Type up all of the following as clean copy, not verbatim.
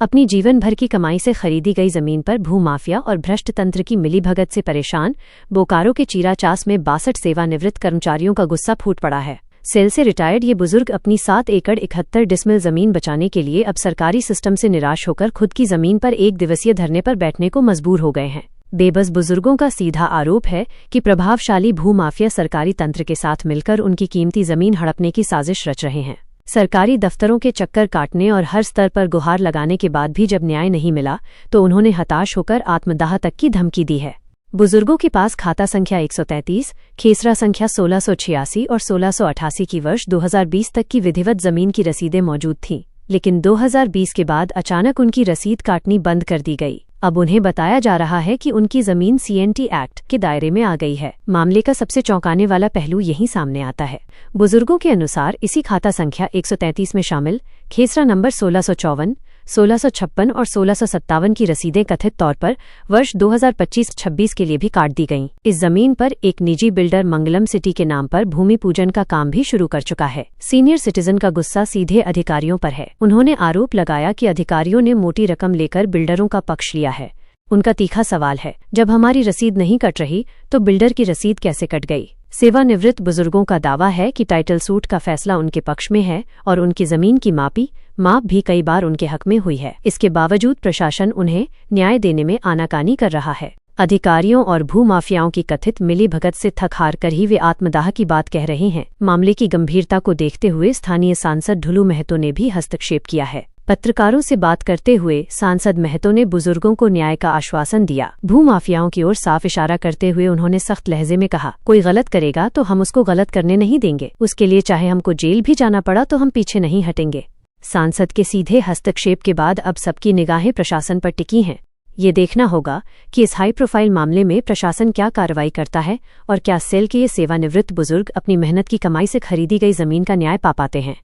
अपनी जीवन भर की कमाई से खरीदी गई जमीन पर भूमाफिया और भ्रष्ट तंत्र की मिलीभगत से परेशान बोकारो के चीराचास में 62 सेवानिवृत्त कर्मचारियों का गुस्सा फूट पड़ा है। सेल से रिटायर्ड ये बुजुर्ग अपनी 7 एकड़ 71 डिसमिल जमीन बचाने के लिए अब सरकारी सिस्टम से निराश होकर खुद की जमीन पर 1 दिवसीय धरने पर बैठने को मजबूर हो गए हैं। बेबस बुजुर्गों का सीधा आरोप है कि प्रभावशाली भूमाफिया सरकारी तंत्र के साथ मिलकर उनकी कीमती जमीन हड़पने की साजिश रच रहे हैं। सरकारी दफ्तरों के चक्कर काटने और हर स्तर पर गुहार लगाने के बाद भी जब न्याय नहीं मिला तो उन्होंने हताश होकर आत्मदाह तक की धमकी दी है। बुजुर्गों के पास खाता संख्या 133, खेसरा संख्या 1686 और 1688 की वर्ष 2020 तक की विधिवत जमीन की रसीदें मौजूद थीं, लेकिन 2020 के बाद अचानक उनकी रसीद काटनी बंद कर दी गई। अब उन्हें बताया जा रहा है कि उनकी जमीन CNT एक्ट के दायरे में आ गई है। मामले का सबसे चौंकाने वाला पहलू यहीं सामने आता है। बुजुर्गों के अनुसार इसी खाता संख्या 133 में शामिल खेसरा नंबर 1654, 1656 और 1657 की रसीदें कथित तौर पर वर्ष 2025-26 के लिए भी काट दी गईं। इस जमीन पर एक निजी बिल्डर मंगलम सिटी के नाम पर भूमि पूजन का काम भी शुरू कर चुका है। सीनियर सिटीजन का गुस्सा सीधे अधिकारियों पर है। उन्होंने आरोप लगाया कि अधिकारियों ने मोटी रकम लेकर बिल्डरों का पक्ष लिया है। उनका तीखा सवाल है, जब हमारी रसीद नहीं कट रही तो बिल्डर की रसीद कैसे कट गई? सेवानिवृत्त बुजुर्गों का दावा है कि टाइटल सूट का फैसला उनके पक्ष में है और उनकी जमीन की माप भी कई बार उनके हक में हुई है। इसके बावजूद प्रशासन उन्हें न्याय देने में आनाकानी कर रहा है। अधिकारियों और भूमाफियाओं की कथित मिलीभगत से थक हार कर ही वे आत्मदाह की बात कह रहे हैं। मामले की गंभीरता को देखते हुए स्थानीय सांसद ढुलू महतो ने भी हस्तक्षेप किया है। पत्रकारों से बात करते हुए सांसद महतो ने बुजुर्गों को न्याय का आश्वासन दिया। भूमाफियाओं की ओर साफ इशारा करते हुए उन्होंने सख्त लहजे में कहा, कोई गलत करेगा तो हम उसको गलत करने नहीं देंगे। उसके लिए चाहे हमको जेल भी जाना पड़ा तो हम पीछे नहीं हटेंगे। सांसद के सीधे हस्तक्षेप के बाद अब सबकी निगाहें प्रशासन पर टिकी हैं। ये देखना होगा कि इस हाई प्रोफाइल मामले में प्रशासन क्या कार्रवाई करता है और क्या सेल के ये सेवानिवृत्त बुजुर्ग अपनी मेहनत की कमाई से खरीदी गई जमीन का न्याय पा पाते हैं।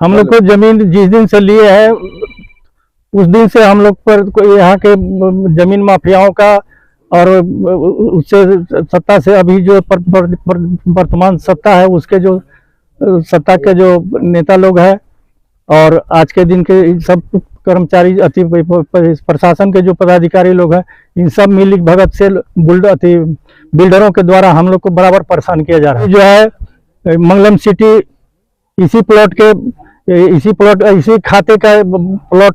हम लोग को जमीन जिस दिन से लिए है उस दिन से हम लोग पर यहाँ के जमीन माफियाओं का और उससे सत्ता से अभी जो वर्तमान सत्ता है उसके जो सत्ता के जो नेता लोग हैं और आज के दिन के सब कर्मचारी प्रशासन के जो पदाधिकारी लोग हैं, इन सब मिली भगत से बिल्डरों के द्वारा हम लोग को बराबर परेशान किया जा रहा है। जो है मंगलम सिटी इसी खाते का प्लॉट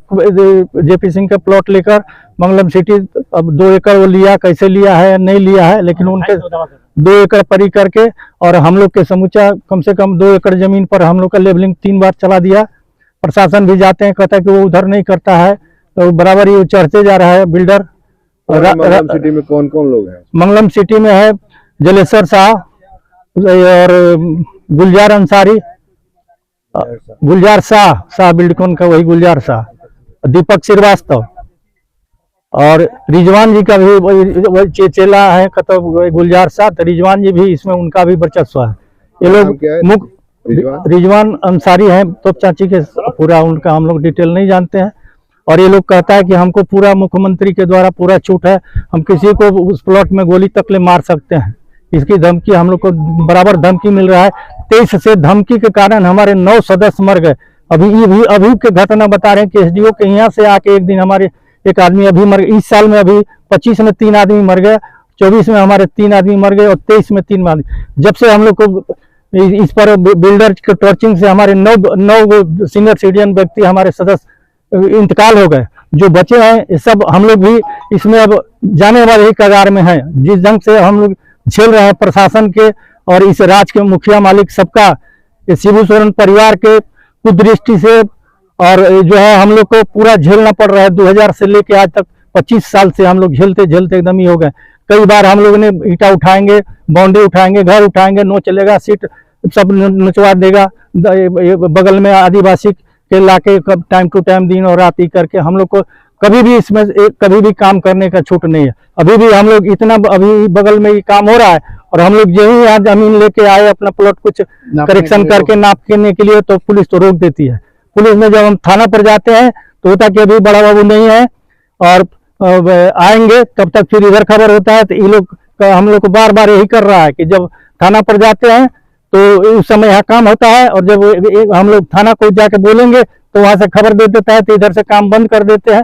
JP सिंह का प्लॉट लेकर मंगलम सिटी अब 2 एकड़ वो लिया, कैसे लिया है नहीं लिया है, लेकिन उनके 2 एकड़ परी करके और हम लोग के समूचा कम से कम 2 एकड़ जमीन पर हम लोग का लेबलिंग 3 बार चला दिया। प्रशासन भी जाते हैं, कहता है कि वो उधर नहीं करता है, तो बराबर ही चढ़ते जा रहा है बिल्डर। मंगलम सिटी में कौन कौन लोग हैं? मंगलम सिटी में है जलेश्वर शाह और गुलजार अंसारी, गुलजार शाह बिल्डकॉन का वही गुलजार शाह, दीपक श्रीवास्तव और रिजवान जी का भी वही चेला है गुलजार शाह। तो रिजवान जी भी इसमें उनका भी वर्चस्व है। ये लोग रिजवान अंसारी हैं, तो चाची के पूरा उनका हम लोग डिटेल नहीं जानते हैं। और ये लोग कहता है कि हमको पूरा मुख्यमंत्री के द्वारा पूरा छूट है, हम किसी को उस प्लॉट में गोली तक ले मार सकते हैं। इसकी धमकी हम लोग को बराबर धमकी मिल रहा है। 23 से धमकी के कारण हमारे 9 सदस्य मर गए। अभी के घटना बता रहे हैं कि SDO के यहाँ से आके एक दिन हमारे एक आदमी अभी मर गए। इस साल में अभी 25 में 3 आदमी मर गए, 24 में हमारे 3 आदमी मर गए और 23 में 3 आदमी। जब से हम लोग को इस पर बिल्डर के टॉर्चिंग से हमारे 9 सीनियर सिटीजन व्यक्ति हमारे सदस्य इंतकाल हो गए। जो बचे हैं सब हम लोग भी इसमें अब जाने वाले ही कगार में हैं। जिस ढंग से हम लोग झेल रहे हैं प्रशासन के और इस राज्य के मुखिया मालिक सबका, शिबू सोरेन परिवार के कुदृष्टि से, और जो है हम लोग को पूरा झेलना पड़ रहा है। 2000 से लेके आज तक 25 साल से हम लोग झेलते झेलते एकदम ही हो गए। कई बार हम लोग ने ईटा उठाएंगे, बाउंड्री उठाएंगे, घर उठाएंगे, नो चलेगा, सीट सब नचवा देगा। बगल में आदिवासी के लाके टाइम टू टाइम दिन और रात ही करके हम लोग को कभी भी इसमें कभी भी काम करने का छूट नहीं है। अभी भी हम लोग इतना अभी बगल में ये काम हो रहा है और हम लोग यही आज जमीन लेके आए अपना प्लॉट कुछ करेक्शन करके नाप करने के लिए, तो पुलिस तो रोक देती है। पुलिस में जब हम थाना पर जाते हैं तो होता कि अभी बड़ा बाबू नहीं है और आएंगे, तब तक फिर इधर खबर होता है। तो ये लोग हम लोग को बार बार यही कर रहा है कि जब थाना पर जाते हैं तो उस समय यहाँ काम होता है और जब हम लोग थाना को जाके बोलेंगे तो वहां से खबर दे देता है, तो इधर से काम बंद कर देते हैं।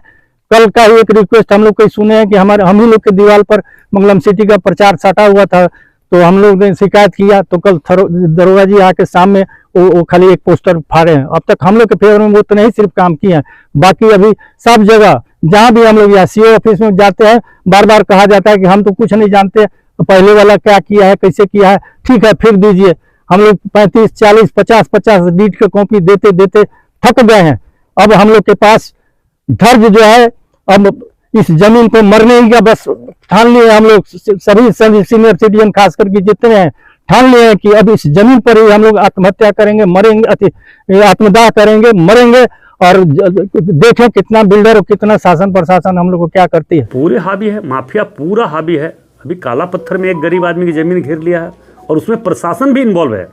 कल का ही एक रिक्वेस्ट हम लोग कहीं सुने हैं कि हम ही लोग के दीवार पर मंगलम सिटी का प्रचार साटा हुआ था, तो हम लोग ने शिकायत किया, तो कल दरोगा जी आके सामने वो खाली एक पोस्टर फाड़े हैं। अब तक हम लोग के फेवर में वो तो नहीं सिर्फ काम किए हैं, बाकी अभी सब जगह जहां भी हम लोग या सीओ ऑफिस में जाते हैं, बार बार कहा जाता है कि हम तो कुछ नहीं जानते, तो पहले वाला क्या किया है, कैसे किया है, ठीक है फिर दीजिए। हम लोग 35, 40, 50 डीट के कॉपी देते देते थक गए हैं। अब हम लोग के पास धैर्य जो है, अब इस जमीन को मरने ही का बस ठान लिए हम लोग, सभी सीनियर सिटीजन खास करके जितने हैं, ठान लिए हैं कि अब इस जमीन पर ही हम लोग आत्महत्या करेंगे, मरेंगे, आत्मदाह करेंगे, मरेंगे, और देखें कितना बिल्डर और कितना शासन प्रशासन हम लोग को क्या करती है। पूरे हावी है, माफिया पूरा हावी है। अभी काला पत्थर में एक गरीब आदमी की जमीन घेर लिया है, और उसमें प्रशासन भी इन्वॉल्व है।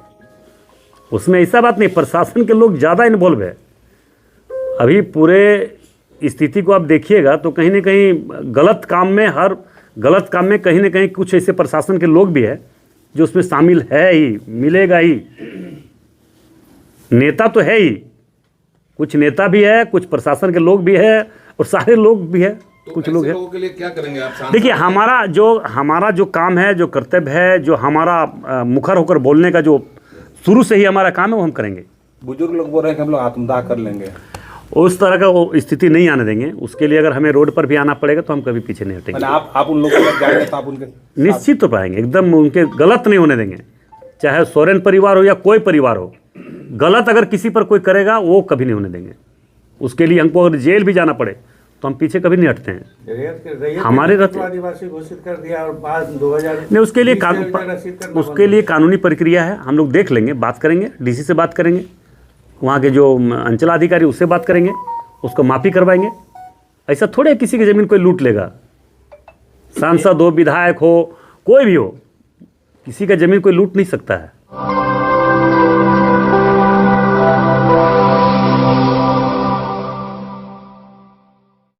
उसमें ऐसा बात नहीं, प्रशासन के लोग ज़्यादा इन्वॉल्व है। अभी पूरे स्थिति को आप देखिएगा तो कहीं ना कहीं गलत काम में कहीं ना कहीं कुछ ऐसे प्रशासन के लोग भी है जो उसमें शामिल है ही, मिलेगा ही। नेता तो है ही, कुछ नेता भी है, कुछ प्रशासन के लोग भी है, और सारे लोग भी है। तो कुछ लोग हैं। लोगों के लिए क्या करेंगे आप? देखिए, हमारा जो काम है, जो कर्तव्य है, जो हमारा मुखर होकर बोलने का जो शुरू से ही हमारा काम है, वो हम करेंगे। बुजुर्ग लोग बोल रहे हैं कि हम लोग आत्मदाह कर लेंगे, उस तरह का वो स्थिति नहीं आने देंगे। उसके लिए अगर हमें रोड पर भी आना पड़ेगा तो हम कभी पीछे नहीं हटेंगे। आप उन लोगों के साथ जाएंगे तो आप उनके निश्चित तो पाएंगे, एकदम उनके गलत नहीं होने देंगे। चाहे सोरेन परिवार हो या कोई परिवार हो, गलत अगर किसी पर कोई करेगा वो कभी नहीं होने देंगे। उसके लिए हमको अगर जेल भी जाना पड़े तो हम पीछे कभी नहीं हटते हैं। हमारे आदिवासी घोषित कर दिया और बाद 2000 नहीं, उसके लिए कानूनी प्रक्रिया है। हम लोग देख लेंगे, बात करेंगे, डीसी से बात करेंगे, वहाँ के जो अंचलाधिकारी उससे बात करेंगे, उसको माफ़ी करवाएंगे। ऐसा थोड़े किसी की ज़मीन कोई लूट लेगा। सांसद हो, विधायक हो, कोई भी हो, किसी का ज़मीन कोई लूट नहीं सकता है।